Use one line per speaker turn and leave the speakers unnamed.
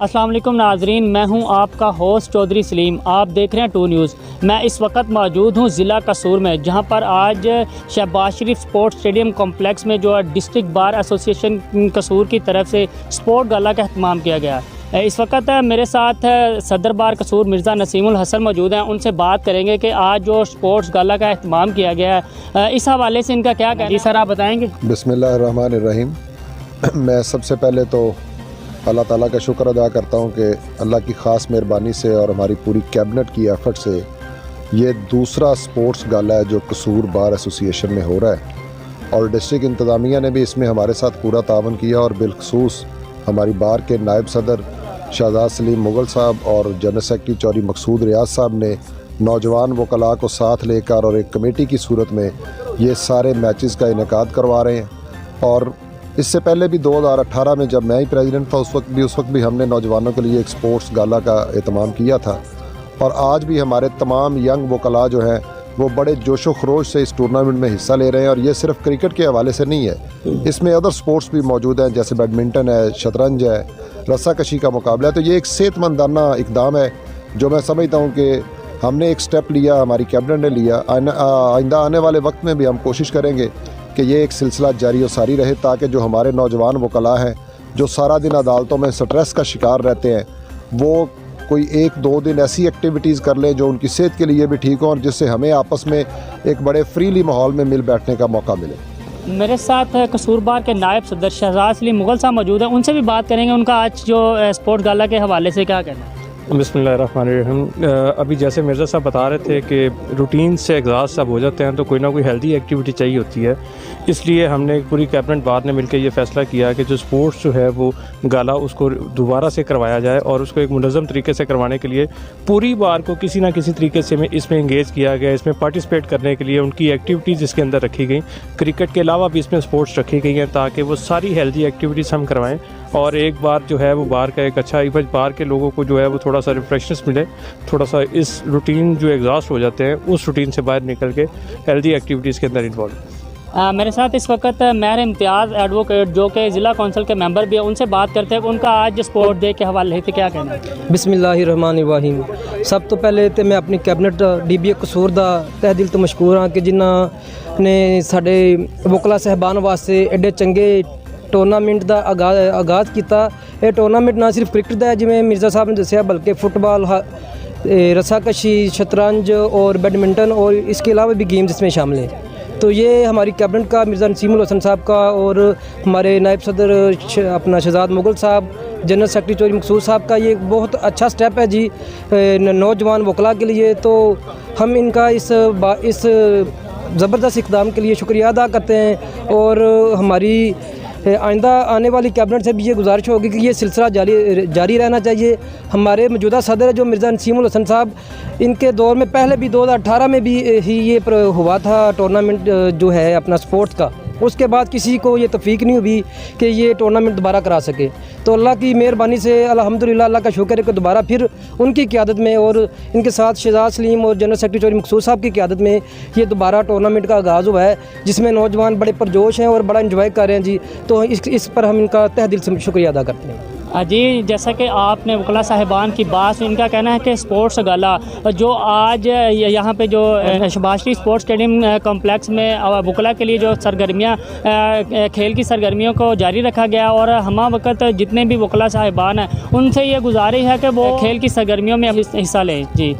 अस्सलाम वालेकुम नाजरीन, मैं हूं आपका होस्ट चौधरी सलीम। आप देख रहे हैं 2 न्यूज़। मैं इस वक्त मौजूद हूं ज़िला कसूर में, जहां पर आज शहबाज शरीफ स्पोर्ट्स स्टेडियम कॉम्प्लेक्स में जो डिस्ट्रिक्ट बार एसोसिएशन कसूर की तरफ से स्पोर्ट गाला का अहतमाम किया गया। इस वक्त मेरे साथ सदर बार कसूर मिर्ज़ा नसीमुल हसन मौजूद हैं। उनसे बात करेंगे कि आज जो स्पोर्ट्स गाला का अहतमाम किया गया है, इस हवाले से इनका क्या कहना है। जी सर, आप बताएँगे।
बिस्मिल्लाहिर्रहमानिर्रहीम। मैं सबसे पहले तो अल्लाह ताला का शुक्र अदा करता हूँ कि अल्लाह की ख़ास मेहरबानी से और हमारी पूरी कैबिनेट की एफ़र्ट से ये दूसरा स्पोर्ट्स गाला है जो कसूर बार एसोसिएशन में हो रहा है, और डिस्ट्रिक्ट इंतज़ामिया ने भी इसमें हमारे साथ पूरा तावन किया, और बिलखसूस हमारी बार के नायब सदर शहजाद सलीम मुग़ल साहब और जनरल सेक्रेटरी चौधरी मकसूद रियाज साहब ने नौजवान वकला को साथ लेकर और एक कमेटी की सूरत में ये सारे मैचेस का इनेकाद करवा रहे हैं। और इससे पहले भी 2018 में जब मैं ही प्रेसिडेंट था उस वक्त भी हमने नौजवानों के लिए एक स्पोर्ट्स गाला का एहतमाम किया था, और आज भी हमारे तमाम यंग वकला जो हैं वो बड़े जोशो खरोश से इस टूर्नामेंट में हिस्सा ले रहे हैं। और ये सिर्फ क्रिकेट के हवाले से नहीं है, इसमें अदर स्पोर्ट्स भी मौजूद हैं, जैसे बैडमिंटन है, शतरंज है, रस्साकशी का मुकाबला है। तो ये एक सेहतमंदाना इकदाम है जो मैं समझता हूँ कि हमने एक स्टेप लिया, हमारी कैबिनेट ने लिया। आइंदा आने वाले वक्त में भी हम कोशिश करेंगे कि ये एक सिलसिला जारी और सारी रहे, ताकि जो हमारे नौजवान वकला हैं जो सारा दिन अदालतों में स्ट्रेस का शिकार रहते हैं, वो कोई 1-2 दिन ऐसी एक्टिविटीज़ कर लें जो उनकी सेहत के लिए भी ठीक हो, और जिससे हमें आपस में एक बड़े फ्रीली माहौल में मिल बैठने का मौका मिले।
मेरे साथ कसूर बार के नायब सदर शहजाद सलीम मुग़ल साहब मौजूद हैं। उनसे भी बात करेंगे, उनका आज जो स्पोर्ट्स गाला के हवाले से क्या कहना है।
बिस्मिल्लाहिर्रहमानिर्रहीम। अभी जैसे मिर्ज़ा साहब बता रहे थे कि रूटीन से एग्ज़ॉस्ट सब हो जाते हैं तो कोई ना कोई हेल्दी एक्टिविटी चाहिए होती है, इसलिए हमने पूरी कैबिनेट बार ने मिलकर ये फ़ैसला किया कि जो स्पोर्ट्स जो है वो गाला उसको दोबारा से करवाया जाए, और उसको एक मुनज़्ज़म तरीके से करवाने के लिए पूरी बार को किसी ना किसी तरीके से इसमें इंगेज किया गया। इसमें पार्टिसिपेट करने के लिए उनकी एक्टिविटीज़ इसके अंदर रखी गई, क्रिकेट के अलावा भी इसमें स्पोर्ट्स रखी गई हैं, ताकि वो सारी हेल्दी एक्टिविटीज़ हम करवाएँ, और एक बार जो है वो बार का एक अच्छा इमेज, बार के लोगों को जो है वो थोड़ा सा रिफ्रेशनेस मिले, थोड़ा सा इस रूटीन जो एग्जॉस्ट हो जाते हैं उस रूटीन से बाहर निकल के हेल्दी एक्टिविटीज़ के अंदर इन्वॉल्व।
मेरे साथ इस वक्त महर इम्तियाज़ एडवोकेट जो कि ज़िला कौंसिल के मेंबर भी हैं, उनसे बात करते हैं उनका आज स्पोर्ट डे के हवाले से क्या कहना है।
बिस्मिल्लाहिर्रहमानिर्रहीम। सब तो पहले तो मैं अपनी कैबिनेट DBA कसूर दा तह दिल तो मशकूर हाँ कि जिन्हों ने साडे वकला साहबान वास्ते एडे चंगे टूर्नामेंट का आगाज़ किया। यह टूर्नामेंट ना सिर्फ क्रिकेट का है जिमें मिर्ज़ा साहब ने दसिया, बल्कि फुटबॉल, रस्साकशी, शतरंज और बैडमिंटन और इसके अलावा भी गेम्स इसमें शामिल हैं। तो ये हमारी कैबिनेट का मिर्ज़ा नसीमुल हसन साहब का और हमारे नायब सदर अपना शहजाद मुग़ल साहब, जनरल सेक्रेटरी चौधरी मकसूद साहब का ये बहुत अच्छा स्टेप है जी नौजवान वकला के लिए। तो हम इनका इस ज़बरदस्त इक़दाम के लिए शुक्रिया अदा करते हैं, और हमारी आइंदा आने वाली कैबिनेट से भी ये गुजारिश होगी कि ये सिलसिला जारी रहना चाहिए। हमारे मौजूदा सदर जो मिर्ज़ा नसीमुल हसन साहब, इनके दौर में पहले भी 2018 में भी ही ये हुआ था टूर्नामेंट जो है अपना स्पोर्ट्स का, उसके बाद किसी को ये तौफीक नहीं हुई कि ये टूर्नामेंट दोबारा करा सके। तो अल्लाह की मेहरबानी से अल्हम्दुलिल्लाह, अल्लाह का शुक्र है कि दोबारा फिर उनकी क़ियादत में और इनके साथ शहजाद सलीम और जनरल सेक्रेटरी चौधरी मकसूद साहब की क़ियादत में ये दोबारा टूर्नामेंट का आगाज़ हुआ है, जिसमें नौजवान बड़े पुरजोश हैं और बड़ा इंजॉय कर रहे हैं जी। तो इस पर हम इनका तहे दिल से शुक्रिया अदा करते हैं।
जी, जैसा कि आपने वकला साहिबान की बात सुनी, इनका कहना है कि स्पोर्ट्स गाला जो आज यहाँ पे जो शहबाज शरीफ स्पोर्ट्स स्टेडियम कॉम्प्लेक्स में वकला के लिए जो सरगर्मियाँ, खेल की सरगर्मियों को जारी रखा गया, और हमा वक्त जितने भी वकला साहिबान हैं उनसे ये गुजारिश है कि वो खेल की सरगर्मियों में हिस्सा लें। जी।